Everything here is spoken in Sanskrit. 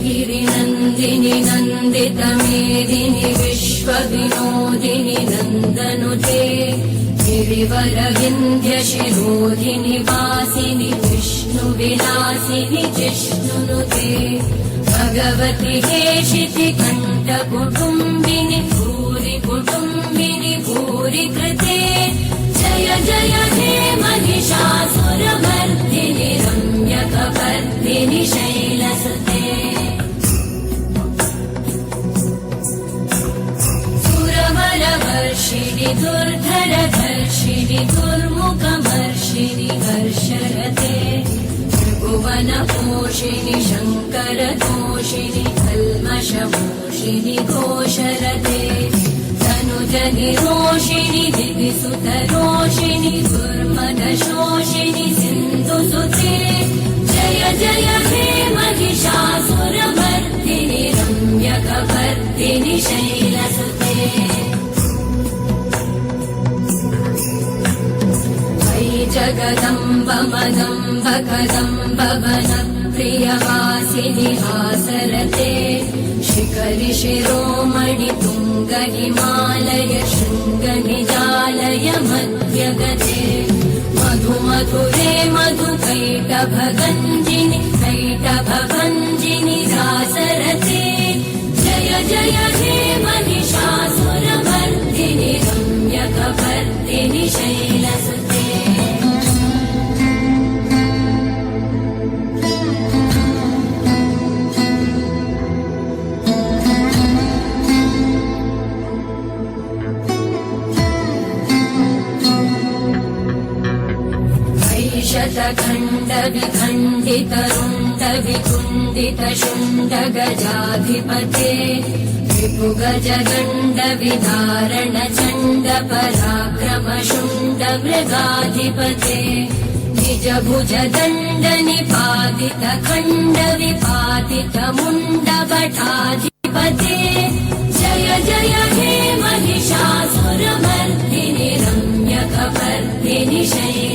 गिरिनन्दिनि नन्दितमेदिनि विश्वविनोदिनि नन्दनुते गिरिवरविन्ध्यशिरोधिनि वासिनि विष्णुविलासिनि जिष्णुनुते भगवति हेशितिकण्ठकुटुम्बिनि भूरि कुटुम्बिनि भूरि कृते जय जय हे महिषासुरमर्दिनि रम्यकपर्दिनि शैलसुते सुरवरवर्षिणि दुर्धरधर्षिणि दुर्मुखमर्षिणि हर्षरते त्रिभुवनपोषिणि शङ्करतोषिणि कल्मषमोषिणि घोषरते तनुजनिरोषिणि दिविसुतरोषिणि दुर्मदशोषिणि सिन्धुसुते जय जय हे महिषासुरमर्दिनि रम्यकपर्दिनि शैलसुते जगदम्ब मदम्ब कदम्ब वनप्रियवासिनि हासरते शिखरि शिरोमणि तुङ्ग हिमालय शृङ्ग निजालय मध्यगते मधु मधुरे मधु कैटभगञ्जिनि कैटभभञ्जिनि रासरते जय जय हे महिषासुरमर्दिनि रम्यकपर्दिनि शैलसुते शतखण्ड विखण्डित रुण्ड विकुण्डित शुण्ड गजाधिपते विपुगज गण्ड विदारण चण्ड पराक्रम शुण्ड मृगाधिपते निज भुज दण्ड निपातित खण्ड विपातित मुण्ड भटाधिपते जय जय हे महिषासुरमर्दिनि रम्यकपर्दिनि शैलसुते